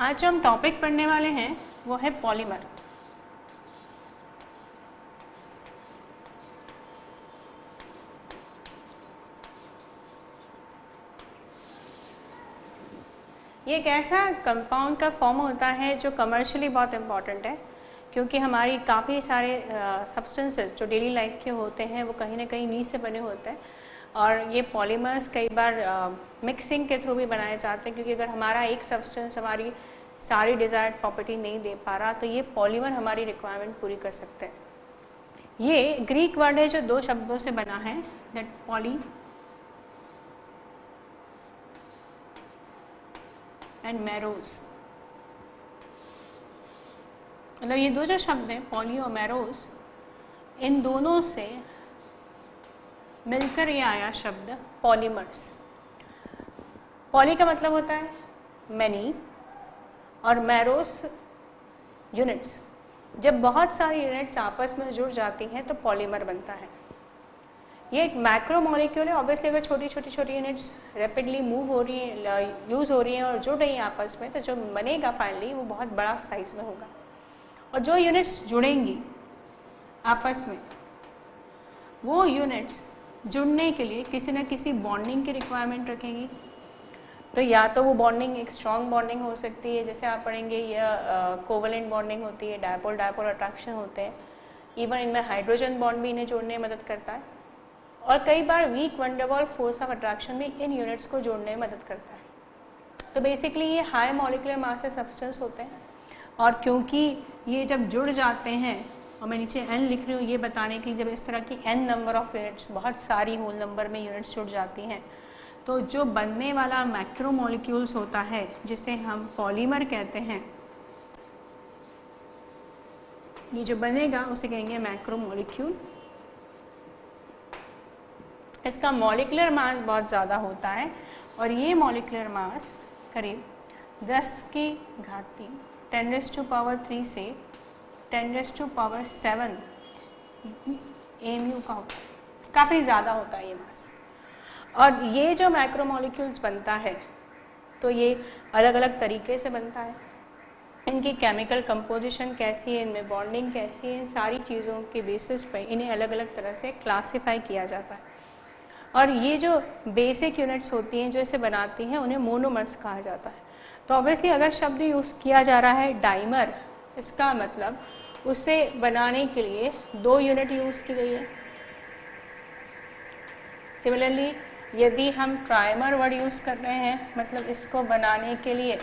आज जो हम टॉपिक पढ़ने वाले हैं वो है पॉलीमर। ये एक ऐसा कंपाउंड का फॉर्म होता है जो कमर्शियली बहुत इम्पॉर्टेंट है, क्योंकि हमारी काफ़ी सारे सब्सटेंसेस जो डेली लाइफ के होते हैं वो कहीं ना कहीं इन्हीं से बने होते हैं। और ये पॉलीमर्स कई बार मिक्सिंग के थ्रू भी बनाए जाते हैं, क्योंकि अगर हमारा एक सब्सटेंस हमारी सारी डिज़ायर्ड प्रॉपर्टी नहीं दे पा रहा तो ये पॉलीमर हमारी रिक्वायरमेंट पूरी कर सकते हैं। ये ग्रीक वर्ड है जो 2 शब्दों से बना है, दैट पॉली एंड मैरोज। मतलब ये 2 जो शब्द हैं पॉली और मैरोज, इन दोनों से मिलकर ये आया शब्द पॉलीमर्स। पॉली का मतलब होता है मैनी और मैरोस यूनिट्स। जब बहुत सारी यूनिट्स आपस में जुड़ जाती हैं तो पॉलीमर बनता है। ये एक मैक्रो मॉलिक्यूल है। ऑब्वियसली अगर छोटी छोटी यूनिट्स रैपिडली मूव हो रही हैं, यूज़ हो रही हैं और जुड़ रही हैं आपस में, तो जो बनेगा फाइनली वो बहुत बड़ा साइज में होगा। और जो यूनिट्स जुड़ेंगी आपस में, वो यूनिट्स जुड़ने के लिए किसी न किसी बॉन्डिंग की रिक्वायरमेंट रखेंगी। तो या तो वो बॉन्डिंग एक स्ट्रॉन्ग बॉन्डिंग हो सकती है, जैसे आप पढ़ेंगे, या कोवलेंट बॉन्डिंग होती है, डायपोल डायपोल अट्रैक्शन होते हैं। इवन इनमें हाइड्रोजन बॉन्ड भी इन्हें जोड़ने में मदद करता है। और कई बार weak van der Waals force of attraction भी इन यूनिट्स को जोड़ने में मदद करता है। तो बेसिकली ये हाई मॉलिकुलर मास सब्सटेंस होते हैं। और क्योंकि ये जब जुड़ जाते हैं, और मैं नीचे n लिख रही हूँ ये बताने के लिए, जब इस तरह की n नंबर ऑफ यूनिट्स, बहुत सारी होल नंबर में यूनिट्स जुड़ जाती हैं, तो जो बनने वाला मैक्रो मॉलिक्यूल्स होता है जिसे हम पॉलीमर कहते हैं, ये जो बनेगा उसे कहेंगे मैक्रो मॉलिक्यूल। इसका मॉलिकुलर मास बहुत ज़्यादा होता है और ये मॉलिकुलर मास करीब 10 की घात 3 10⁻³ से 10⁻⁷ mu का होता है। काफ़ी ज़्यादा होता है ये मास। और ये जो मैक्रोमोलिक्यूल्स बनता है तो ये अलग अलग तरीके से बनता है। इनकी केमिकल कंपोजिशन कैसी है, इनमें बॉन्डिंग कैसी है, इन सारी चीज़ों के बेसिस पे इन्हें अलग अलग तरह से क्लासिफाई किया जाता है। और ये जो बेसिक यूनिट्स होती हैं जो इसे बनाती हैं, उन्हें मोनोमर्स कहा जाता है। तो ऑब्वियसली अगर शब्द यूज़ किया जा रहा है डाइमर, इसका मतलब उसे बनाने के लिए 2 यूनिट यूज़ की गई है। सिमिलरली यदि हम ट्राइमर वर्ड यूज़ कर रहे हैं, मतलब इसको बनाने के लिए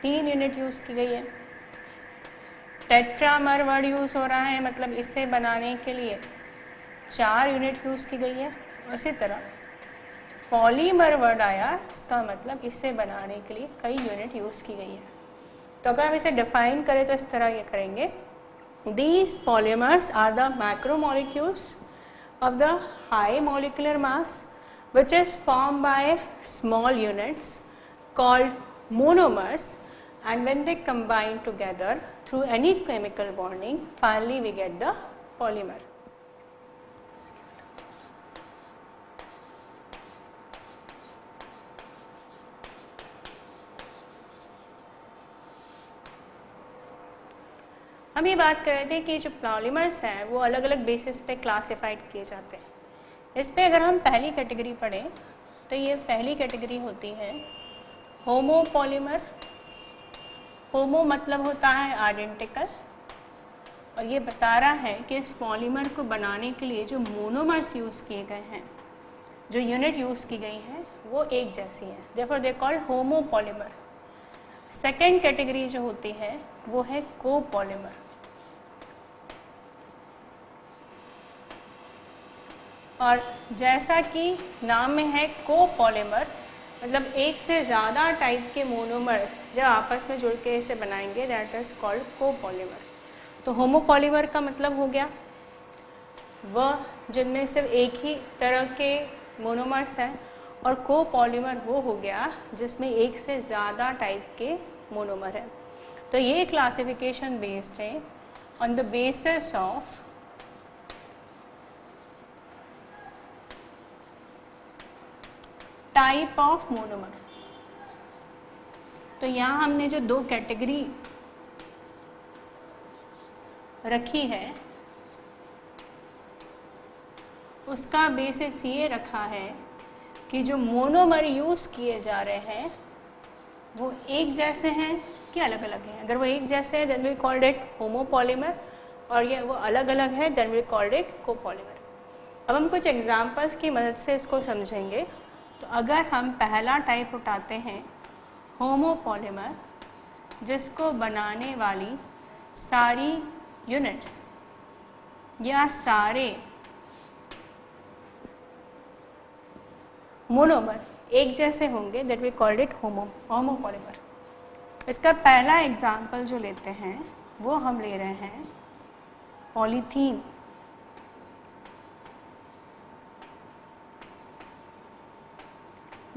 3 यूनिट यूज़ की गई है। टेट्रामर वर्ड यूज़ हो रहा है, मतलब इसे बनाने के लिए 4 यूनिट यूज़ की गई है। उसी तरह पॉलीमर वर्ड आया, इसका मतलब इसे बनाने के लिए कई यूनिट यूज़ की गई है। तो अगर हम इसे डिफाइन करें तो इस तरह ये करेंगे, these polymers are the macromolecules of the high molecular mass which is formed by small units called monomers, and when they combine together through any chemical bonding, finally we get the polymer. हम ये बात कर रहे थे कि जो polymers हैं वो अलग अलग बेसिस पे क्लासिफाइड किए जाते हैं। इस पे अगर हम पहली कैटेगरी पढ़ें तो ये पहली कैटेगरी होती है होमोपॉलीमर। होमो मतलब होता है आइडेंटिकल, और ये बता रहा है कि इस पॉलीमर को बनाने के लिए जो मोनोमर्स यूज़ किए गए हैं, जो यूनिट यूज़ की गई हैं, वो एक जैसी है। Therefore they called homopolymer. Second category जो होती है वो है कोपॉलीमर। और जैसा कि नाम में है कोपॉलीमर, मतलब एक से ज़्यादा टाइप के मोनोमर जब आपस में जुड़ के इसे बनाएंगे, दैट इज कॉल्ड कोपॉलीमर। तो होमोपॉलीमर का मतलब हो गया वह जिनमें सिर्फ एक ही तरह के मोनोमर्स हैं, और कोपॉलीमर वो हो गया जिसमें एक से ज़्यादा टाइप के मोनोमर है। तो ये क्लासिफिकेशन बेस्ड है on the basis of type of monomer. तो यहाँ हमने जो दो कैटेगरी रखी है उसका बेसिस ये रखा है कि जो मोनोमर यूज़ किए जा रहे हैं वो एक जैसे हैं कि अलग अलग हैं। अगर वो एक जैसे हैं then we called it homopolymer, और ये वो अलग अलग है then we called it copolymer. अब हम कुछ एग्जांपल्स की मदद से इसको समझेंगे। तो अगर हम पहला टाइप उठाते हैं होमोपॉलीमर, जिसको बनाने वाली सारी यूनिट्स या सारे मोनोमर एक जैसे होंगे, that we called it homopolymer. इसका पहला एग्जाम्पल जो लेते हैं वो हम ले रहे हैं पॉलीथीन।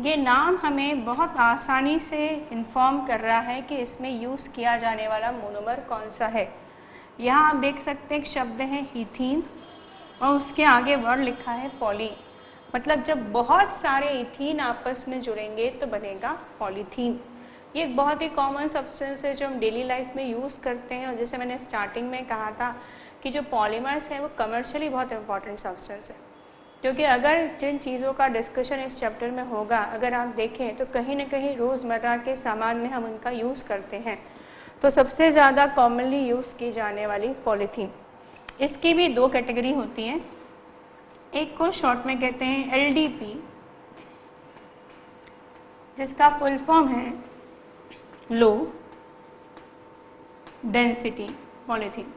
ये नाम हमें बहुत आसानी से इन्फॉर्म कर रहा है कि इसमें यूज़ किया जाने वाला मोनोमर कौन सा है। यहाँ आप देख सकते हैं एक शब्द है इथीन और उसके आगे वर्ड लिखा है पॉली, मतलब जब बहुत सारे इथीन आपस में जुड़ेंगे तो बनेगा पॉलीथीन। ये एक बहुत ही कॉमन सब्सटेंस है जो हम डेली लाइफ में यूज़ करते हैं, और जैसे मैंने स्टार्टिंग में कहा था कि जो पॉलीमर्स हैं वो कमर्शियली बहुत इंपॉर्टेंट सब्सटेंस है, क्योंकि अगर जिन चीज़ों का डिस्कशन इस चैप्टर में होगा अगर आप देखें तो कहीं ना कहीं रोज़मर्रा के सामान में हम उनका यूज़ करते हैं। तो सबसे ज़्यादा कॉमनली यूज़ की जाने वाली पॉलीथीन, इसकी भी दो कैटेगरी होती हैं। एक को शॉर्ट में कहते हैं LDP, जिसका फुल फॉर्म है लो डेंसिटी पॉलीथीन।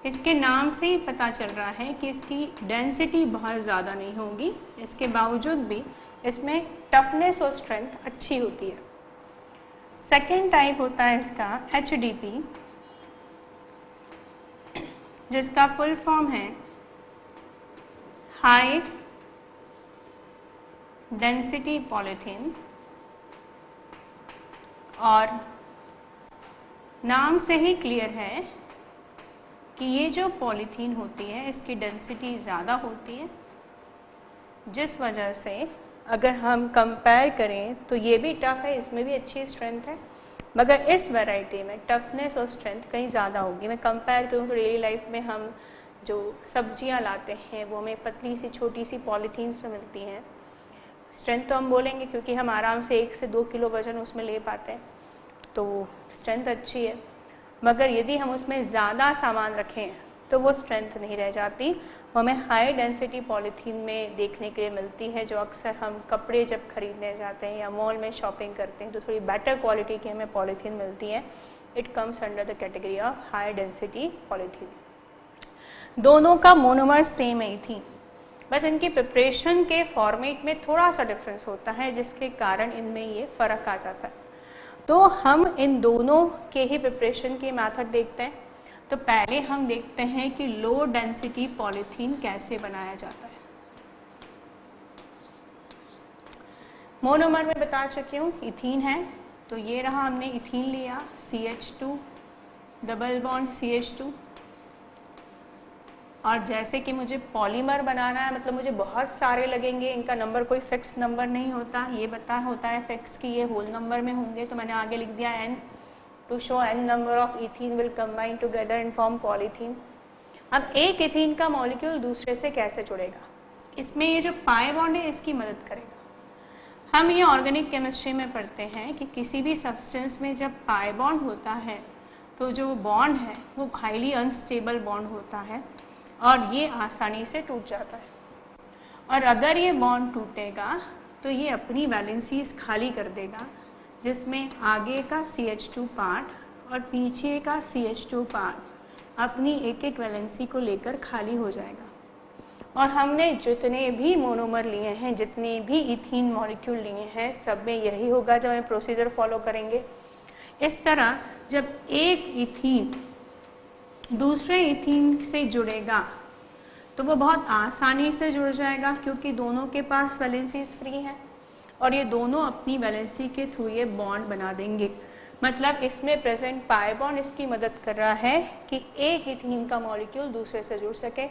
इसके नाम से ही पता चल रहा है कि इसकी डेंसिटी बहुत ज़्यादा नहीं होगी, इसके बावजूद भी इसमें टफनेस और स्ट्रेंथ अच्छी होती है। सेकेंड टाइप होता है इसका HDP, जिसका फुल फॉर्म है हाई डेंसिटी पॉलीथीन, और नाम से ही क्लियर है कि ये जो पॉलीथीन होती है इसकी डेंसिटी ज़्यादा होती है, जिस वजह से अगर हम कंपेयर करें तो ये भी टफ है, इसमें भी अच्छी स्ट्रेंथ है, मगर इस वैरायटी में टफनेस और स्ट्रेंथ कहीं ज़्यादा होगी। मैं कंपेयर करूँ तो डेली लाइफ में हम जो सब्जियां लाते हैं वो हमें पतली सी छोटी सी पॉलीथीन से मिलती हैं। स्ट्रेंथ तो हम बोलेंगे क्योंकि हम आराम से 1 से 2 किलो वजन उसमें ले पाते हैं, तो स्ट्रेंथ अच्छी है। मगर यदि हम उसमें ज़्यादा सामान रखें तो वो स्ट्रेंथ नहीं रह जाती। वो हमें हाई डेंसिटी पॉलीथीन में देखने के लिए मिलती है, जो अक्सर हम कपड़े जब खरीदने जाते हैं या मॉल में शॉपिंग करते हैं तो थोड़ी बेटर क्वालिटी की हमें पॉलीथीन मिलती है। It comes under the category of high density polythene. दोनों का मोनोमर सेम ही थी, बस इनकी प्रिपरेशन के फॉर्मेट में थोड़ा सा डिफरेंस होता है, जिसके कारण इनमें ये फ़र्क आ जाता है। तो हम इन दोनों के ही प्रिपरेशन की मेथड देखते हैं। तो पहले हम देखते हैं कि लो डेंसिटी पॉलीथीन कैसे बनाया जाता है। मोनोमर में बता चुकी हूँ इथीन है, तो ये रहा, हमने इथीन लिया CH2 डबल बॉन्ड CH2, और जैसे कि मुझे पॉलीमर बनाना है, मतलब मुझे बहुत सारे लगेंगे, इनका नंबर कोई फिक्स नंबर नहीं होता, ये बता होता है फिक्स कि ये होल नंबर में होंगे, तो मैंने आगे लिख दिया n to show n number of ethene will combine together in form polythene. अब एक इथीन का मॉलिक्यूल दूसरे से कैसे जुड़ेगा, इसमें ये जो पाई बॉन्ड है इसकी मदद करेगा। हम ये ऑर्गेनिक केमिस्ट्री में पढ़ते हैं कि किसी भी सब्सटेंस में जब पाई बॉन्ड होता है तो जो बॉन्ड है वो हाईली अनस्टेबल बॉन्ड होता है और ये आसानी से टूट जाता है। और अगर ये बॉन्ड टूटेगा तो ये अपनी वैलेंसीज खाली कर देगा, जिसमें आगे का CH2 पार्ट और पीछे का CH2 पार्ट अपनी एक एक वैलेंसी को लेकर खाली हो जाएगा। और हमने जितने भी मोनोमर लिए हैं, जितने भी इथीन मॉलिक्यूल लिए हैं, सब में यही होगा जब हम प्रोसीजर फॉलो करेंगे। इस तरह जब एक इथीन दूसरे इथीन से जुड़ेगा तो वो बहुत आसानी से जुड़ जाएगा, क्योंकि दोनों के पास वैलेंसीज फ्री हैं और ये दोनों अपनी वैलेंसी के थ्रू ये बॉन्ड बना देंगे। मतलब इसमें प्रेजेंट पाई बॉन्ड इसकी मदद कर रहा है कि एक इथीन का मॉलिक्यूल दूसरे से जुड़ सके।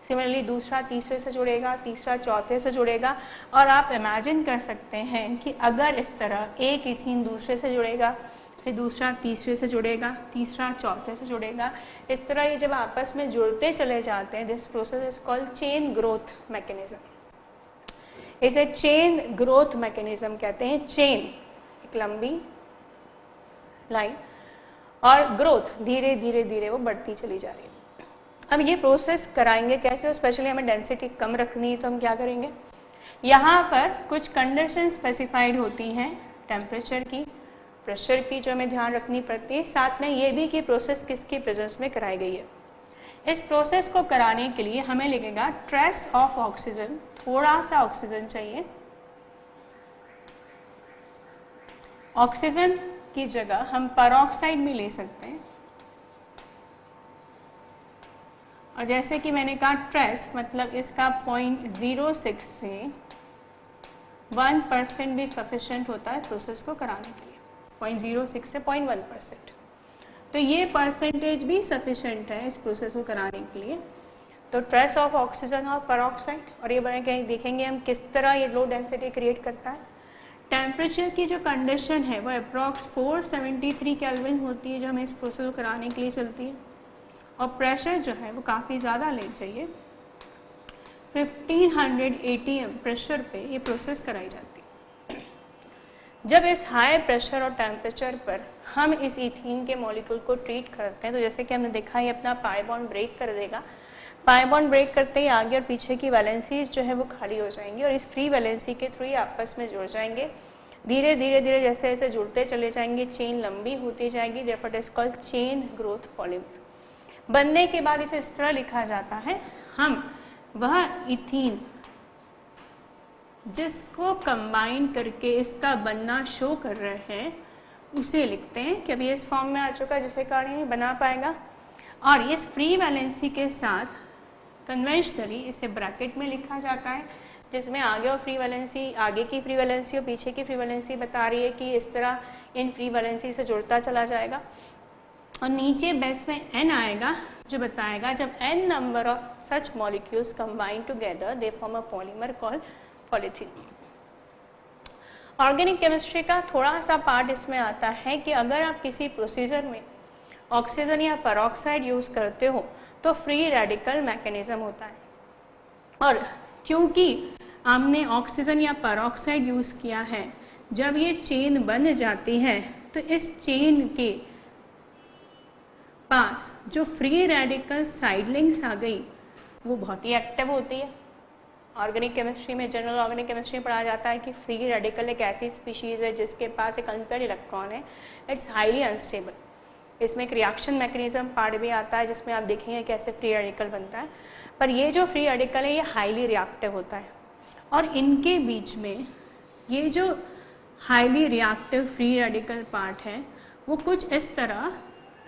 सिमिलरली दूसरा तीसरे से जुड़ेगा, तीसरा चौथे से जुड़ेगा। और आप इमेजिन कर सकते हैं कि अगर इस तरह एक इथीन दूसरे से जुड़ेगा, फिर दूसरा तीसरे से जुड़ेगा, तीसरा चौथे से जुड़ेगा, इस तरह ये जब आपस में जुड़ते चले जाते हैं, this process is called chain growth mechanism. इसे चेन ग्रोथ मैकेनिज्म कहते हैं। चेन एक लंबी लाइन और ग्रोथ धीरे धीरे धीरे वो बढ़ती चली जा रही है। हम ये प्रोसेस कराएंगे कैसे, और स्पेशली हमें डेंसिटी कम रखनी है तो हम क्या करेंगे, यहाँ पर कुछ कंडीशन स्पेसिफाइड होती हैं, टेम्परेचर की, प्रेशर की, जो हमें ध्यान रखनी पड़ती है। साथ में ये भी कि प्रोसेस किसकी प्रेजेंस में कराई गई है। इस प्रोसेस को कराने के लिए हमें लगेगा ट्रेस ऑफ ऑक्सीजन, थोड़ा सा ऑक्सीजन चाहिए। ऑक्सीजन की जगह हम पेरोक्साइड भी ले सकते हैं। और जैसे कि मैंने कहा ट्रेस मतलब इसका 0.06 से 1% भी सफिशेंट होता है प्रोसेस को कराने के लिए, 0.06 से 0.1%। तो ये परसेंटेज भी सफिशेंट है इस प्रोसेस को कराने के लिए। तो ट्रेस ऑफ ऑक्सीजन और पेरोक्साइड, और ये बने कहीं देखेंगे हम किस तरह ये लो डेंसिटी क्रिएट करता है। टेम्परेचर की जो कंडीशन है वो अप्रॉक्स 473 केल्विन होती है जो हमें इस प्रोसेस को कराने के लिए चलती है। और प्रेशर जो है वो काफ़ी ज़्यादा लेना चाहिए, 1500 ATM प्रेशर पे ये प्रोसेस कराई जाती है। जब इस हाई प्रेशर और टेम्परेचर पर हम इस इथीन के मॉलिक्यूल को ट्रीट करते हैं तो जैसे कि हमने देखा ये अपना पाई बॉन्ड ब्रेक कर देगा। पाई बॉन्ड ब्रेक करते ही आगे और पीछे की वैलेंसीज जो है वो खाली हो जाएंगी और इस फ्री वैलेंसी के थ्रू ही आपस में जुड़ जाएंगे। धीरे धीरे धीरे जैसे जैसे जुड़ते चले जाएंगे चेन लंबी होती जाएगी, therefore it is called chain growth polymer. बनने के बाद इसे इस तरह लिखा जाता है, हम वह इथीन जिसको कंबाइन करके इसका बनना शो कर रहे हैं उसे लिखते हैं कि अभी इस फॉर्म में आ चुका है जिसे कारण नहीं बना पाएगा। और इस फ्री वैलेंसी के साथ कन्वेंशनली इसे ब्रैकेट में लिखा जाता है जिसमें आगे और फ्री वैलेंसी, आगे की फ्री वैलेंसी और पीछे की फ्री वैलेंसी बता रही है कि इस तरह इन फ्री वैलेंसी से जुड़ता चला जाएगा। और नीचे बेस में n आएगा जो बताएगा जब n number of such molecules combine together they form a polymer called polythene. Organic chemistry का थोड़ा सा पार्ट इसमें आता है कि अगर आप किसी प्रोसीजर में ऑक्सीजन या पेरोक्साइड यूज़ करते हो तो फ्री रेडिकल मैकेनिज्म होता है। और क्योंकि हमने ऑक्सीजन या पेरोक्साइड यूज़ किया है, जब ये चेन बन जाती है तो इस चेन के पास जो फ्री रेडिकल साइड लिंक्स आ गई वो बहुत ही एक्टिव होती है। ऑर्गेनिक केमिस्ट्री में, जनरल ऑर्गेनिक केमिस्ट्री में पढ़ा जाता है कि फ्री रेडिकल एक ऐसी स्पीशीज़ है जिसके पास एक अनपेयर्ड इलेक्ट्रॉन है, इट्स हाईली अनस्टेबल। इसमें एक रिएक्शन मैकेनिज्म पार्ट भी आता है जिसमें आप देखेंगे कैसे फ्री रेडिकल बनता है, पर ये जो फ्री रेडिकल है ये हाईली रिएक्टिव होता है। और इनके बीच में ये जो highly reactive free radical part है वो कुछ इस तरह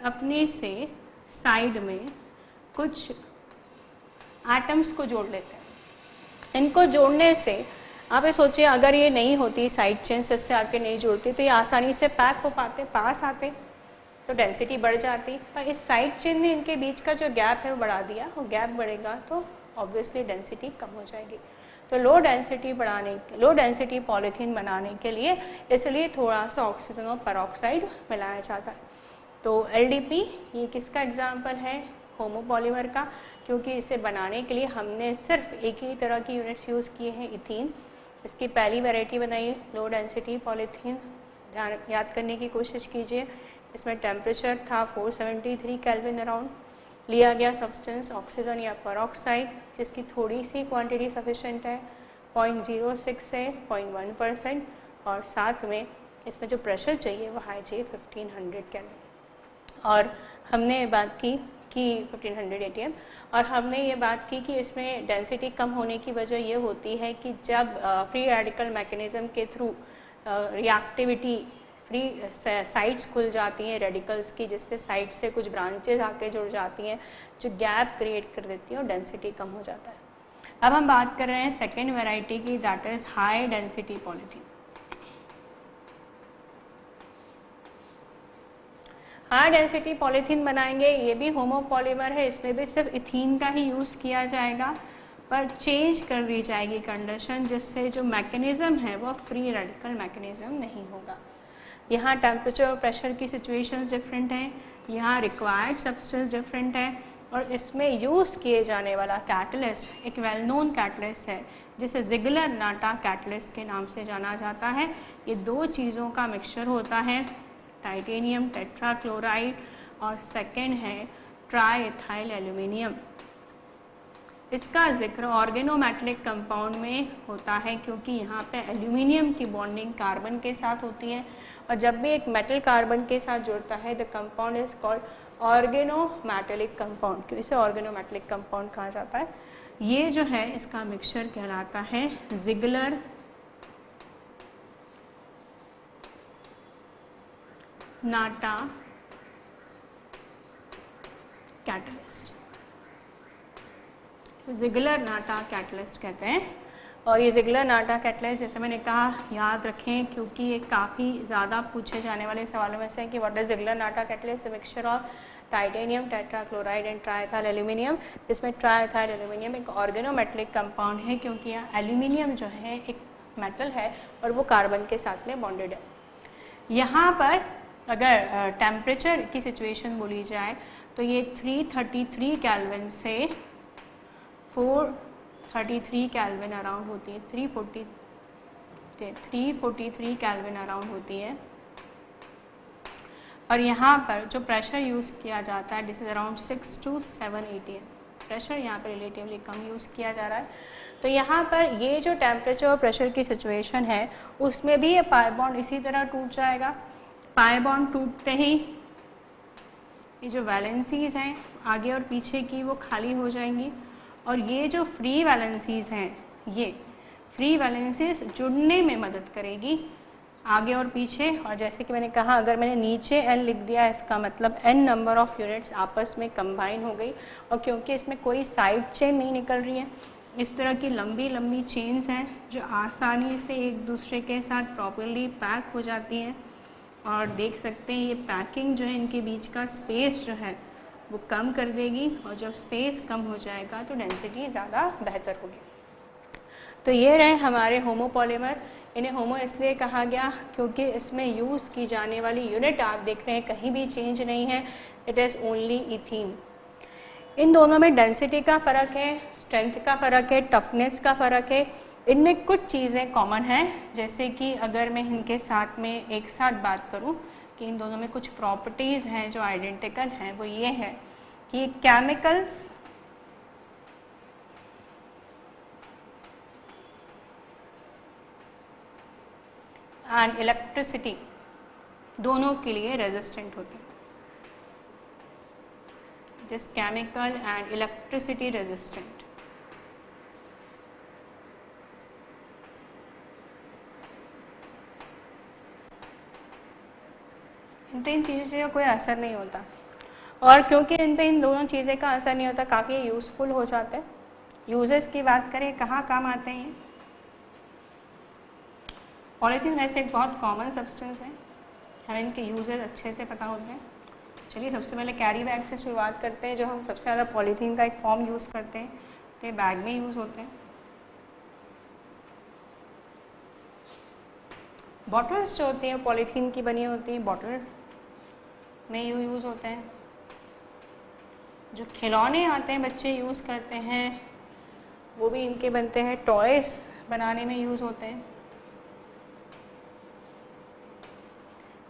अपने से साइड में कुछ एटम्स को जोड़ लेते हैं। इनको जोड़ने से आप ये सोचिए अगर ये नहीं होती साइड चेन्स इससे आके नहीं जुड़ती तो ये आसानी से पैक हो पाते, पास आते तो डेंसिटी बढ़ जाती। पर इस साइड चेन ने इनके बीच का जो गैप है वो बढ़ा दिया, और गैप बढ़ेगा तो ऑब्वियसली डेंसिटी कम हो जाएगी। तो लो डेंसिटी पॉलीथीन बनाने के लिए इसलिए थोड़ा सा ऑक्सीजन और पेरोक्साइड मिलाया जाता है। तो LDP ये किसका एग्जाम्पल है, होमोपॉलीमर का, क्योंकि इसे बनाने के लिए हमने सिर्फ एक ही तरह की यूनिट्स यूज़ किए हैं, इथीन। इसकी पहली वैरायटी बनाई लो डेंसिटी पॉलीथीन, ध्यान याद करने की कोशिश कीजिए। इसमें टेम्परेचर था 473 केल्विन अराउंड। लिया गया सब्सटेंस ऑक्सीजन या पेरोक्साइड जिसकी थोड़ी सी क्वांटिटी सफिशेंट है, 0.06 से 0.1%, और साथ में इसमें जो प्रेशर चाहिए वो हाई चाहिए 1500 केल्विन। और हमने बात की 1500 ATM, और हमने ये बात की कि इसमें डेंसिटी कम होने की वजह ये होती है कि जब फ्री रेडिकल मैकेनिज्म के थ्रू रिएक्टिविटी फ्री साइड्स खुल जाती हैं रेडिकल्स की, जिससे साइड से कुछ ब्रांचेज आके जुड़ जाती हैं जो गैप क्रिएट कर देती हैं और डेंसिटी कम हो जाता है। अब हम बात कर रहे हैं सेकेंड वेराइटी की, that is high density polythene. High density polythene बनाएंगे, ये भी होमोपॉलीमर है, इसमें भी सिर्फ इथीन का ही यूज़ किया जाएगा, पर चेंज कर दी जाएगी कंडीशन, जिससे जो मैकेनिज़्म है वो फ्री रेडिकल मैकेनिज़्म नहीं होगा। यहाँ टेम्परेचर और प्रेशर की सिचुएशंस डिफरेंट हैं, यहाँ रिक्वायर्ड सब्सटेंस डिफरेंट है, और इसमें यूज़ किए जाने वाला कैटलिस्ट एक वेल नोन कैटलिस्ट है जिसे ज़िगलर-नाटा कैटलिस्ट के नाम से जाना जाता है। ये दो चीज़ों का मिक्सचर होता है, टाइटेनियम टेट्राक्लोराइड और सेकेंड है ट्राई इथाइल एल्यूमिनियम। इसका जिक्र ऑर्गेनोमेटलिक कंपाउंड में होता है क्योंकि यहाँ पे एल्यूमिनियम की बॉन्डिंग कार्बन के साथ होती है, और जब भी एक मेटल कार्बन के साथ जुड़ता है the compound is called organometallic compound. क्यों इसे ऑर्गेनोमेटेलिक कंपाउंड कहा जाता है? ये जो है इसका मिक्सचर कहलाता है Ziggler Natta catalyst, Ziggler Natta catalyst कहते हैं। और ये ज़िगलर नाटा कैटलिस्ट जैसे मैंने कहा याद रखें क्योंकि ये काफ़ी ज़्यादा पूछे जाने वाले सवालों में से है कि what is Ziegler Natta catalyst, mixture of titanium tetrachloride and triethyl aluminium, जिसमें ट्राइथाइल एल्यूमिनियम एक ऑर्गेनोमेटेलिक कंपाउंड है क्योंकि यहाँ एल्यूमिनियम जो है एक मेटल है और वो कार्बन के साथ में बॉन्डेड है। यहाँ पर अगर टेम्परेचर की सिचुएशन बोली जाए तो ये 333 केल्विन से 433 केल्विन अराउंड होती है, 343 केल्विन अराउंड होती है। और यहाँ पर जो प्रेशर यूज़ किया जाता है this is around 6 to 7 atm। Pressure यहाँ पर रिलेटिवली कम यूज़ किया जा रहा है। तो यहाँ पर ये जो टेम्परेचर और प्रेशर की सिचुएशन है उसमें भी ये पाई बॉन्ड इसी तरह टूट जाएगा। पाई बॉन्ड टूटते ही ये जो वैलेंसीज हैं आगे और पीछे की वो खाली हो जाएंगी, और ये जो फ्री वैलेंसीज हैं ये फ्री वैलेंसीज जुड़ने में मदद करेगी आगे और पीछे। और जैसे कि मैंने कहा अगर मैंने नीचे n लिख दिया इसका मतलब n नंबर ऑफ यूनिट्स आपस में कंबाइन हो गई, और क्योंकि इसमें कोई साइड चेन नहीं निकल रही है, इस तरह की लंबी लंबी चेन्स हैं जो आसानी से एक दूसरे के साथ प्रॉपरली पैक हो जाती हैं। और देख सकते हैं ये पैकिंग जो है इनके बीच का स्पेस जो है वो कम कर देगी, और जब स्पेस कम हो जाएगा तो डेंसिटी ज़्यादा बेहतर होगी। तो ये रहे हमारे होमोपॉलीमर। इन्हें होमो इसलिए कहा गया क्योंकि इसमें यूज़ की जाने वाली यूनिट आप देख रहे हैं कहीं भी चेंज नहीं है, इट इज़ ओनली इथीन। इन दोनों में डेंसिटी का फ़र्क है, स्ट्रेंथ का फ़र्क है, टफनेस का फ़र्क है। इनमें कुछ चीज़ें कॉमन हैं, जैसे कि अगर मैं इनके साथ में एक साथ बात करूं कि इन दोनों में कुछ प्रॉपर्टीज़ हैं जो आइडेंटिकल हैं, वो ये है कि केमिकल्स एंड इलेक्ट्रिसिटी दोनों के लिए रेजिस्टेंट होते हैं। This chemical and electricity resistant. इन तीन चीज़ों का कोई असर नहीं होता, और क्योंकि इन पे इन दोनों चीज़ें का असर नहीं होता काफ़ी यूज़फुल हो जाते हैं। यूजेस की बात करें कहाँ काम आते हैं? पॉलीथीन वैसे एक बहुत कॉमन सब्सटेंस है, हमें इनके यूजेस अच्छे से पता होते हैं। चलिए सबसे पहले कैरी बैग से शुरुआत करते हैं, जो हम सबसे ज़्यादा पॉलीथीन का एक फॉर्म यूज़ करते हैं, तो ये बैग में यूज़ होते हैं। बॉटल्स जो होती हैं पॉलीथीन की बनी होती हैं, बॉटल में यूज़ होते हैं। जो खिलौने आते हैं बच्चे यूज़ करते हैं वो भी इनके बनते हैं, टॉयस बनाने में यूज़ होते हैं।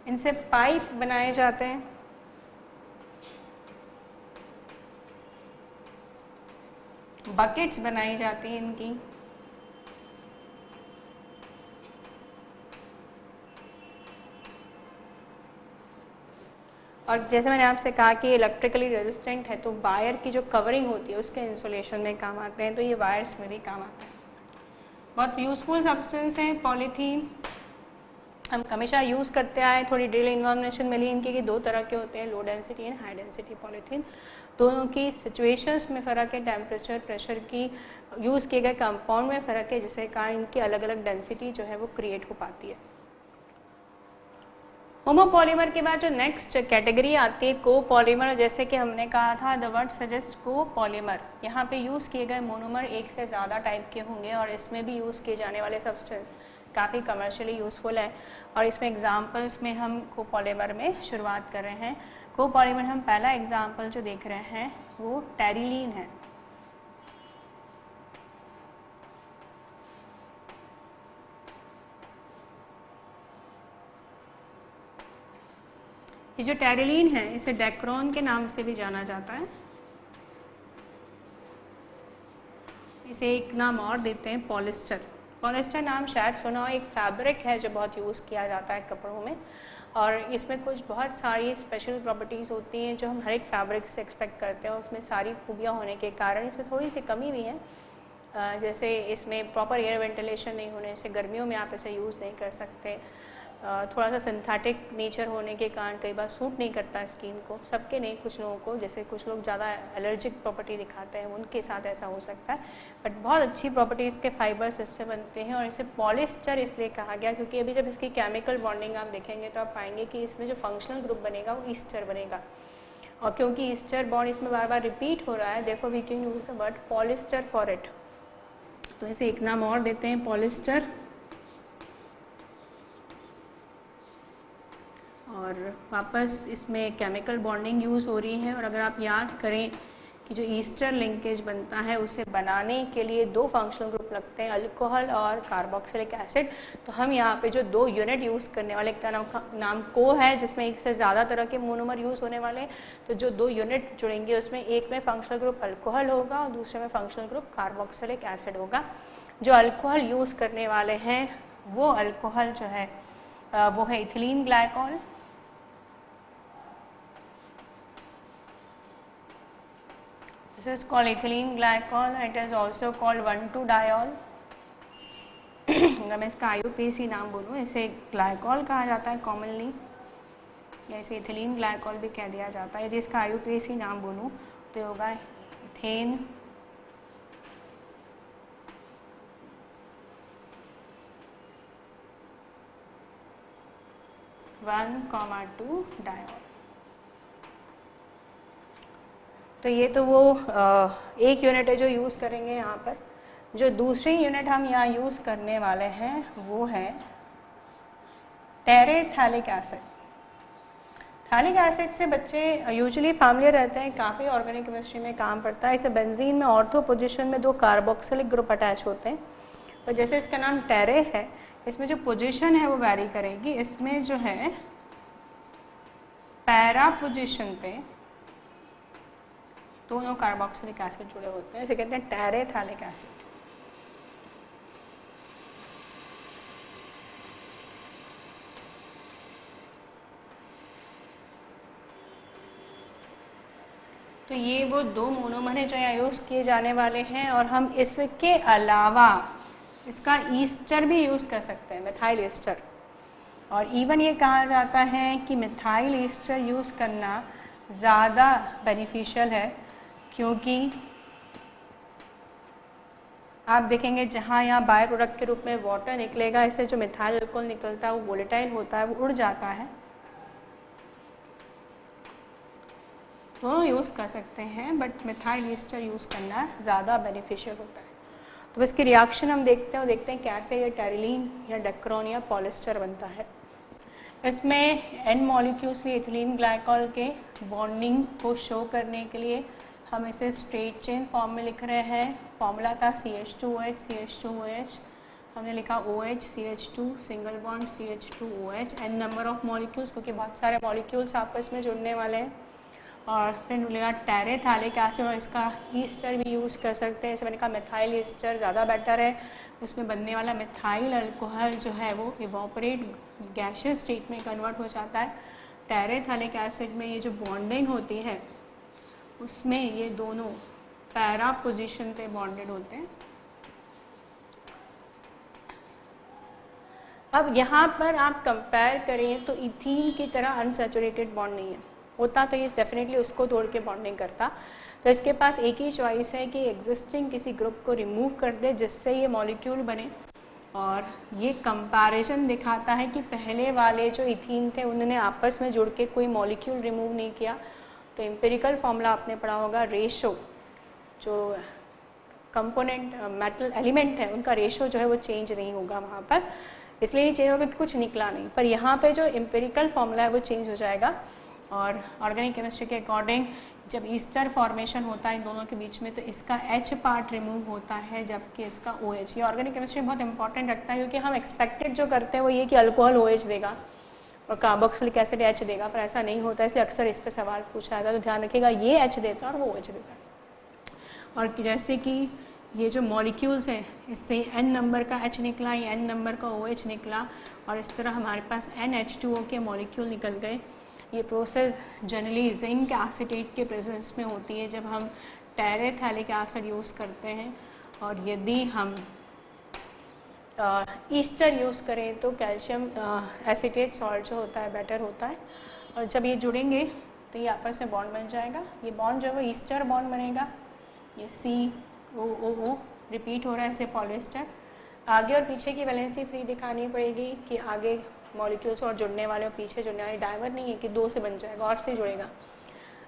इनसे पाइप बनाए जाते हैं, बकेट्स बनाई जाती हैं इनकी, और जैसे मैंने आपसे कहा कि इलेक्ट्रिकली रेजिस्टेंट है तो वायर की जो कवरिंग होती है उसके इंसुलेशन में काम आते हैं, तो ये वायर्स में भी काम आते हैं। बहुत यूज़फुल सब्सटेंस है पॉलीथीन, हम हमेशा यूज़ करते आए। थोड़ी डिटेल इन्फॉर्मेशन मिली इनकी कि दो तरह के होते हैं, low density and high density polythene. दोनों की सिचुएशंस में फ़र्क है, टेम्परेचर प्रेशर की यूज़ किए गए कंपाउंड में फ़र्क है, जिसके कारण इनकी अलग अलग डेंसिटी जो है वो क्रिएट हो पाती है। होमोपॉलीमर के बाद जो नेक्स्ट कैटेगरी आती है कोपॉलीमर, जैसे कि हमने कहा था द वर्ड सजेस्ट कोपॉलीमर, यहाँ पे यूज़ किए गए मोनोमर एक से ज़्यादा टाइप के होंगे और इसमें भी यूज़ किए जाने वाले सब्सटेंस काफ़ी कमर्शियली यूज़फुल है। और इसमें एग्जांपल्स में हम कोपॉलीमर में शुरुआत कर रहे हैं। कोपॉलीमर हम पहला एग्जाम्पल जो देख रहे हैं वो टेरिलीन है। ये जो टेरिलीन है इसे डेक्रोन के नाम से भी जाना जाता है। इसे एक नाम और देते हैं पॉलिस्टर। पॉलिस्टर नाम शायद सुना हो, एक फैब्रिक है जो बहुत यूज़ किया जाता है कपड़ों में और इसमें कुछ बहुत सारी स्पेशल प्रॉपर्टीज़ होती हैं जो हम हर एक फैब्रिक से एक्सपेक्ट करते हैं और उसमें सारी खूबियाँ होने के कारण इसमें थोड़ी सी कमी भी है। जैसे इसमें प्रॉपर एयर वेंटिलेशन नहीं होने से गर्मियों में आप इसे यूज़ नहीं कर सकते। थोड़ा सा सिंथेटिक नेचर होने के कारण कई बार सूट नहीं करता स्किन को, सबके नहीं, कुछ लोगों को, जैसे कुछ लोग ज़्यादा एलर्जिक प्रॉपर्टी दिखाते हैं उनके साथ ऐसा हो सकता है। बट बहुत अच्छी प्रॉपर्टीज़ के फाइबर्स इससे बनते हैं और इसे पॉलिस्टर इसलिए कहा गया क्योंकि अभी जब इसकी केमिकल बॉन्डिंग आप देखेंगे तो आप पाएंगे कि इसमें जो फंक्शनल ग्रुप बनेगा वो ईस्टर बनेगा और क्योंकि ईस्टर बॉन्ड इसमें बार बार रिपीट हो रहा है therefore we can use the word polyester for it. तो इसे एक नाम और देते हैं पॉलिस्टर। और वापस इसमें केमिकल बॉन्डिंग यूज़ हो रही है और अगर आप याद करें कि जो ईस्टर लिंकेज बनता है उसे बनाने के लिए दो फंक्शनल ग्रुप लगते हैं, अल्कोहल और कार्बोक्सिलिक एसिड। तो हम यहाँ पे जो दो यूनिट यूज़ करने वाले, एक का नाम को है जिसमें एक से ज़्यादा तरह के मोनोमर यूज़ होने वाले हैं, तो जो दो यूनिट जुड़ेंगे उसमें एक में फंक्शनल ग्रुप अल्कोहल होगा और दूसरे में फंक्शनल ग्रुप कार्बोक्सिलिक एसिड होगा। जो अल्कोहल यूज़ करने वाले हैं वो अल्कोहल जो है वो है ethylene glycol. This is called ethylene glycol. It is also called 1,2-diol. अगर मैं इसका IUPAC नाम बोलूँ, इसे ग्लाइकॉल कहा जाता है कॉमनली, या इसे इथिलीन ग्लाइकॉल भी कह दिया जाता है। यदि इसका IUPAC नाम बोलूँ तो होगा इथेन 1,2-diol। तो ये तो वो एक यूनिट है जो यूज़ करेंगे यहाँ पर। जो दूसरी यूनिट हम यहाँ यूज़ करने वाले हैं वो है टेरेथैलिक एसिड। थैलिक एसिड से बच्चे यूजुअली फैमिलियर रहते हैं, काफ़ी ऑर्गेनिक केमिस्ट्री में काम पड़ता है। इसे बेंजीन में ऑर्थो पोजीशन में दो कार्बोक्सिलिक ग्रुप अटैच होते हैं और जैसे इसका नाम टेरे है, इसमें जो पोजीशन है वो वैरी करेगी। इसमें जो है पैरा पोजीशन पे दोनों कार्बोक्सिलिक एसिड जुड़े होते हैं, इसे कहते हैं टेरेथैलिक एसिड। तो ये वो दो मोनोमर हैं जो यहाँ यूज़ किए जाने वाले हैं और हम इसके अलावा इसका ईस्टर भी यूज़ कर सकते हैं, मिथाइल ईस्टर। और इवन ये कहा जाता है कि मिथाइल ईस्टर यूज़ करना ज़्यादा बेनिफिशियल है क्योंकि आप देखेंगे जहाँ यहाँ बाय प्रोडक्ट के रूप में वाटर निकलेगा, इससे जो मिथाइल अल्कोहल निकलता है वो वोलेटाइल होता है, वो उड़ जाता है। दोनों यूज़ कर सकते हैं बट मिथाइल ईस्टर यूज़ करना ज़्यादा बेनिफिशियल होता है। तो इसकी रिएक्शन हम देखते हैं और देखते हैं कैसे ये टेरिलीन या डेक्रोन या पॉलिस्टर बनता है। इसमें एन मॉलिक्यूल्स लिए इथिलीन ग्लाइकॉल के बॉन्डिंग को शो करने के लिए हम इसे स्ट्रेट चेन फॉर्म में लिख रहे हैं। फॉर्मूला था CH2OH CH2OH, हमने लिखा OH CH2 single bond CH2OH, n number of molecules क्योंकि बहुत सारे मॉलिक्यूल्स आपस में जुड़ने वाले हैं। और फिर मिलेगा टेरेथैलिक एसिड और इसका ईस्टर भी यूज़ कर सकते हैं। जैसे मैंने कहा मिथाइल ईस्टर ज़्यादा बेटर है, उसमें बनने वाला मिथाइल अल्कोहल जो है वो इवोपरेट गैशियस स्टेट में कन्वर्ट हो जाता है। टेरेथैलिक एसिड में ये जो बॉन्डिंग होती है उसमें ये दोनों पैरा पोजीशन पे बॉन्डेड होते हैं। अब यहाँ पर आप कंपेयर करें तो इथीन की तरह अनसैचुरेटेड बॉन्ड नहीं है, होता तो ये डेफिनेटली उसको तोड़ के बॉन्डिंग करता। तो इसके पास एक ही चॉइस है कि एग्जिस्टिंग किसी ग्रुप को रिमूव कर दे जिससे ये मॉलिक्यूल बने। और ये कंपैरिजन दिखाता है कि पहले वाले जो इथीन थे उन्होंने आपस में जुड़ के कोई मॉलिक्यूल रिमूव नहीं किया। तो एम्पिरिकल फॉर्मूला आपने पढ़ा होगा, रेशो जो कंपोनेंट मेटल एलिमेंट है उनका रेशो जो है वो चेंज नहीं होगा वहाँ पर, इसलिए नहीं चेंज होगा कि कुछ निकला नहीं, पर यहाँ पे जो एम्पिरिकल फॉर्मूला है वो चेंज हो जाएगा। और ऑर्गेनिक केमिस्ट्री के अकॉर्डिंग जब ईस्टर फॉर्मेशन होता है इन दोनों के बीच में तो इसका H पार्ट रिमूव होता है जबकि इसका OH। ये ऑर्गेनिक केमिस्ट्री बहुत इंपॉर्टेंट रखता है क्योंकि हम एक्सपेक्टेड जो करते हैं वो ये कि अल्कोहल OH देगा और कार्बोक्सिलिक एसिड H देगा, पर ऐसा नहीं होता, इसलिए अक्सर इस पर सवाल पूछा जाता है। तो ध्यान रखिएगा ये H देता है और वो OH देता है। और जैसे कि ये जो मॉलिक्यूल्स हैं इससे N नंबर का H निकला, ये N नंबर का OH निकला और इस तरह हमारे पास NH2O के मॉलिक्यूल निकल गए। ये प्रोसेस जनरली जिंक एसीटेट के प्रेजेंस में होती है जब हम टेरेथैलिक एसिड यूज़ करते हैं, और यदि हम ईस्टर यूज़ करें तो कैल्शियम एसीटेट सॉल्ट जो होता है बेटर होता है। और जब ये जुड़ेंगे तो ये आपस में बॉन्ड बन जाएगा। ये बॉन्ड जो है वो ईस्टर बॉन्ड बनेगा, ये COOO रिपीट हो रहा है इसलिए पॉलिएस्टर। आगे और पीछे की वैलेंसी फ्री दिखानी पड़ेगी कि आगे मॉलिक्यूल्स और जुड़ने वाले और पीछे जुड़ने वाले, डाइवर नहीं है कि दो से बन जाएगा और से जुड़ेगा,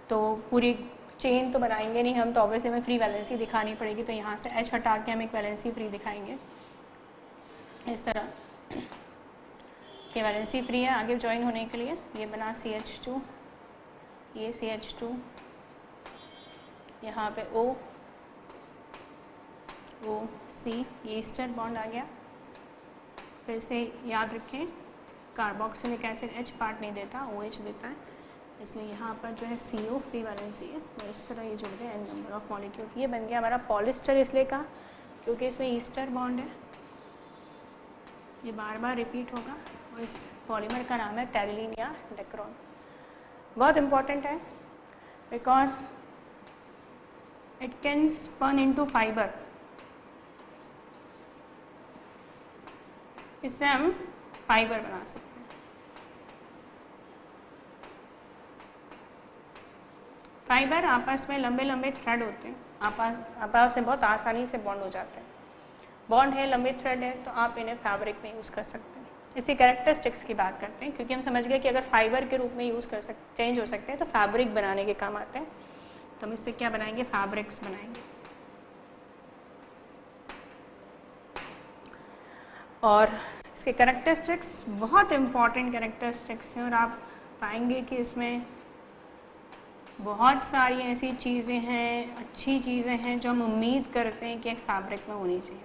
तो पूरी चेन तो बनाएंगे नहीं हम, तो ऑब्वियसली हमें फ्री वैलेंसी दिखानी पड़ेगी। तो यहाँ से H हटा के हम एक वैलेंसी फ्री दिखाएंगे इस तरह कि वैलेंसी फ्री है आगे ज्वाइन होने के लिए। ये बना CH2, ये CH2, यहाँ पे OC, ये ईस्टर बॉन्ड आ गया। फिर से याद रखें कार्बोक्सिलिक एसिड H पार्ट नहीं देता, OH देता है, इसलिए यहाँ पर जो है CO फ्री वैलेंसी है और इस तरह ये जुड़ गया N नंबर ऑफ मॉलिक्यूल। ये बन गया हमारा पॉलिएस्टर, इसलिए कहा क्योंकि इसमें ईस्टर बॉन्ड है, ये बार बार रिपीट होगा और इस पॉलीमर का नाम है टेरिलीन या डेक्रॉन। बहुत इंपॉर्टेंट है because it can spun into fibre. इससे हम फाइबर बना सकते हैं। फाइबर आपस में लंबे लंबे थ्रेड होते हैं, आपस में बहुत आसानी से बॉन्ड हो जाते हैं। बॉन्ड है, लंबे थ्रेड है, तो आप इन्हें फैब्रिक में यूज़ कर सकते हैं। इसी कैरेक्टरिस्टिक्स की बात करते हैं क्योंकि हम समझ गए कि अगर फाइबर के रूप में यूज़ कर सकते, चेंज हो सकते हैं तो फैब्रिक बनाने के काम आते हैं। तो हम इससे क्या बनाएंगे, फैब्रिक्स बनाएंगे। और इसके कैरेक्टरिस्टिक्स बहुत इंपॉर्टेंट कैरेक्टरिस्टिक्स हैं और आप पाएंगे कि इसमें बहुत सारी ऐसी चीज़ें हैं, अच्छी चीज़ें हैं जो हम उम्मीद करते हैं कि एक फैब्रिक में होनी चाहिए,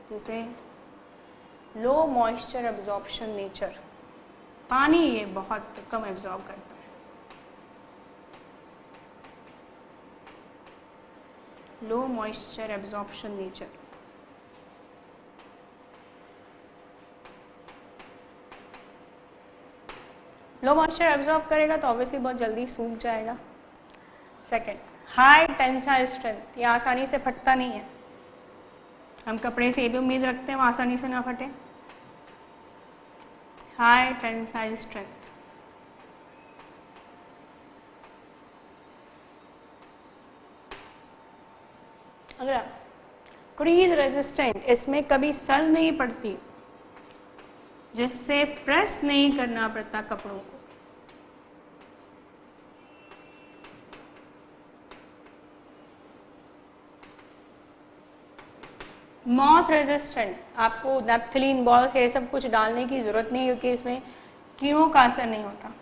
जैसे लो मॉइस्चर एब्जॉर्प्शन नेचर, पानी ये बहुत कम एब्जॉर्ब करता है, low moisture absorption nature. Low moisture absorb करेगा तो ऑब्वियसली बहुत जल्दी सूख जाएगा। सेकंड, हाई टेंसाइल स्ट्रेंथ, ये आसानी से फटता नहीं है। हम कपड़े से ये भी उम्मीद रखते हैं वो आसानी से ना फटे। High tensile strength. अगला, क्रीज रेजिस्टेंट, इसमें कभी सल नहीं पड़ती, जिससे प्रेस नहीं करना पड़ता कपड़ों को। मॉथ रेजिस्टेंट, आपको नैप्थलीन बॉल्स ये सब कुछ डालने की जरूरत नहीं क्योंकि इसमें कीड़ों का असर नहीं होता।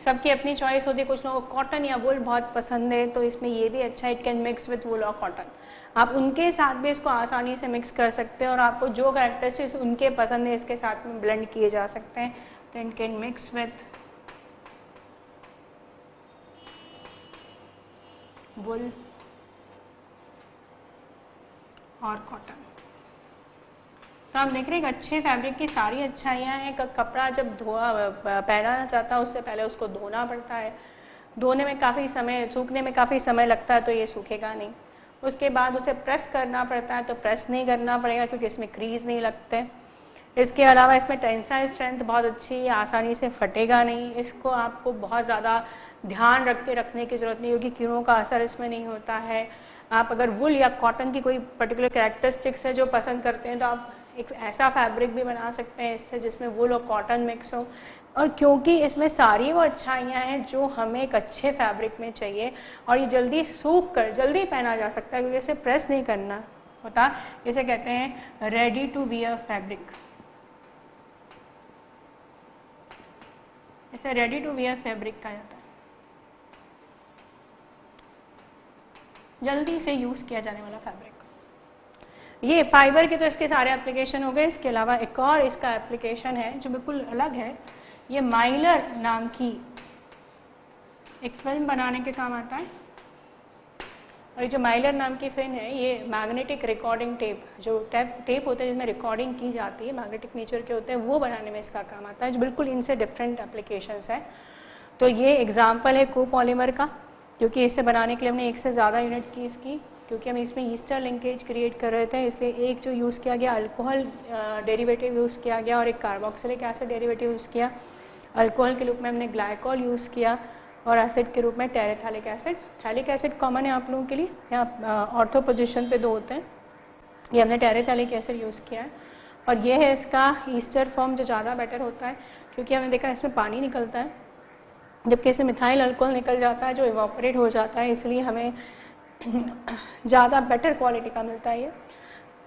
सबकी अपनी चॉइस होती है, कुछ लोगों को कॉटन या वुल बहुत पसंद है तो इसमें ये भी अच्छा है, इट कैन मिक्स विथ वुल और कॉटन। आप उनके साथ भी इसको आसानी से मिक्स कर सकते हैं और आपको जो कैरेक्टरिस्टिक्स उनके पसंद है इसके साथ में ब्लेंड किए जा सकते हैं। तो इट कैन मिक्स विथ वुल और कॉटन। तो आप देख रहे हैं कि अच्छे फैब्रिक की सारी अच्छाइयाँ हैं। कपड़ा जब पहना जाता है उससे पहले उसको धोना पड़ता है, धोने में काफ़ी समय, सूखने में काफ़ी समय लगता है तो ये सूखेगा नहीं। उसके बाद उसे प्रेस करना पड़ता है तो प्रेस नहीं करना पड़ेगा क्योंकि इसमें क्रीज नहीं लगते। इसके अलावा इसमें टेंसाइल स्ट्रेंथ बहुत अच्छी है, आसानी से फटेगा नहीं। इसको आपको बहुत ज़्यादा ध्यान रख के रखने की ज़रूरत नहीं होगी, कीड़ों का असर इसमें नहीं होता है। आप अगर वुल या कॉटन की कोई पर्टिकुलर कैरेक्टरिस्टिक्स है जो पसंद करते हैं तो आप एक ऐसा फैब्रिक भी बना सकते हैं इससे जिसमें वुल और कॉटन मिक्स हो। और क्योंकि इसमें सारी वो अच्छाइयाँ हैं जो हमें एक अच्छे फैब्रिक में चाहिए, और ये जल्दी सूख कर जल्दी पहना जा सकता है क्योंकि इसे प्रेस नहीं करना होता। इसे कहते हैं रेडी टू वियर फैब्रिक। इसे रेडी टू वियर फैब्रिक कहा जाता है, जल्दी से यूज़ किया जाने वाला फैब्रिक। ये फाइबर के तो इसके सारे एप्लीकेशन हो गए। इसके अलावा एक और इसका एप्लीकेशन है जो बिल्कुल अलग है। ये माइलर नाम की एक फिल्म बनाने के काम आता है। और ये जो माइलर नाम की फिल्म है ये मैग्नेटिक रिकॉर्डिंग टेप, जो टेप होते हैं जिसमें रिकॉर्डिंग की जाती है, मैग्नेटिक नेचर के होते हैं, वो बनाने में इसका काम आता है, जो बिल्कुल इनसे डिफरेंट एप्लीकेशंस है। तो ये एग्जाम्पल है कोपॉलीमर का, क्योंकि इसे बनाने के लिए हमने एक से ज़्यादा यूनिट की इसकी, क्योंकि हम इसमें ईस्टर लिंकेज क्रिएट कर रहे थे, इसलिए एक जो यूज़ किया गया अल्कोहल डेरिवेटिव यूज़ किया गया और एक कार्बोक्सिलिक एसिड डेरिवेटिव यूज़ किया। अल्कोहल के रूप में हमने ग्लाइकोल यूज़ किया और एसिड के रूप में terephthalic acid. Phthalic acid common है आप लोगों के लिए, यहाँ ऑर्थो पोजिशन पे दो होते हैं, ये हमने टेरेथैलिक एसिड यूज़ किया है। और ये है इसका ईस्टर फॉर्म जो ज़्यादा बेटर होता है, क्योंकि हमने देखा इसमें पानी निकलता है, जबकि इसमें मिथाइल अल्कोहल निकल जाता है जो इवापोरेट हो जाता है, इसलिए हमें ज़्यादा बेटर क्वालिटी का मिलता है। ये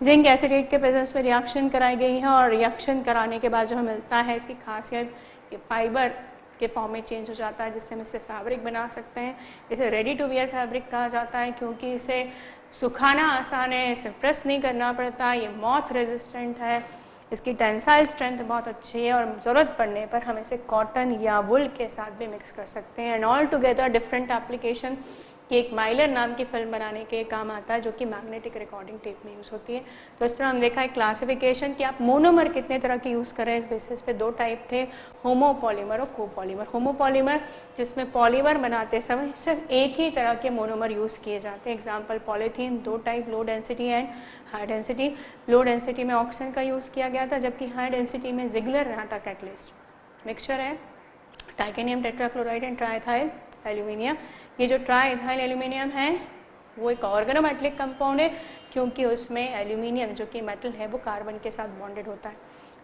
जिंक एसिडेट के प्रेजेंस में रिएक्शन कराई गई है, और रिएक्शन कराने के बाद जो हमें मिलता है इसकी खासियत ये फाइबर के फॉर्म में चेंज हो जाता है, जिससे हम इससे फैब्रिक बना सकते हैं। इसे रेडी टू वियर फैब्रिक कहा जाता है क्योंकि इसे सुखाना आसान है, इसे प्रेस नहीं करना पड़ता, ये मॉथ रेजिस्टेंट है, इसकी टेंसाइल स्ट्रेंथ बहुत अच्छी है, और ज़रूरत पड़ने पर हम इसे कॉटन या वुल के साथ भी मिक्स कर सकते हैं। And all together different application की एक माइलर नाम की फिल्म बनाने के काम आता है, जो कि मैग्नेटिक रिकॉर्डिंग टेप में यूज़ होती है। तो इस तरह हम देखा है क्लासिफिकेशन कि आप मोनोमर कितने तरह के यूज़ करें। इस बेसिस पे दो टाइप थे, होमोपॉलीमर और कोपॉलीमर। होमोपॉलीमर जिसमें पॉलीमर बनाते समय सिर्फ एक ही तरह के मोनोमर यूज़ किए जाते हैं। एग्जाम्पल पॉलीथीन, दो type, low density and high density. Low density में ऑक्सीजन का यूज़ किया गया था, जबकि हाई डेंसिटी में जिगलर नाटा कैटलिस्ट मिक्सचर है, titanium tetrachloride and triethyl aluminium. ये जो ट्राइथाइल एल्यूमिनियम है वो एक ऑर्गेनोमेटलिक कंपाउंड है, क्योंकि उसमें एल्यूमिनियम जो कि मेटल है वो कार्बन के साथ बॉन्डेड होता है।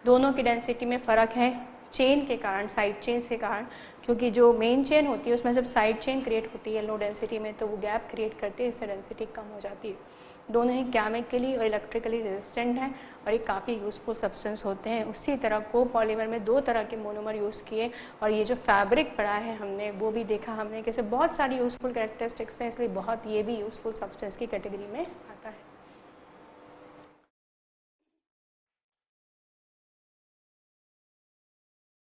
दोनों की डेंसिटी में फ़र्क है चेन के कारण, साइड चेन के कारण, क्योंकि जो मेन चेन होती है उसमें जब साइड चेन क्रिएट होती है लो डेंसिटी में तो वो गैप क्रिएट करती है, इससे डेंसिटी कम हो जाती है। दोनों ही केमिकली और इलेक्ट्रिकली रेजिस्टेंट हैं और ये काफ़ी यूज़फुल सब्सटेंस होते हैं। उसी तरह कोपॉलीमर में दो तरह के मोनोमर यूज़ किए, और ये जो फैब्रिक पढ़ा है हमने वो भी देखा हमने कि बहुत सारी यूज़फुल कैरेक्टरिस्टिक्स हैं, इसलिए बहुत ये भी यूज़फुल सब्सटेंस की कैटेगरी में आता है।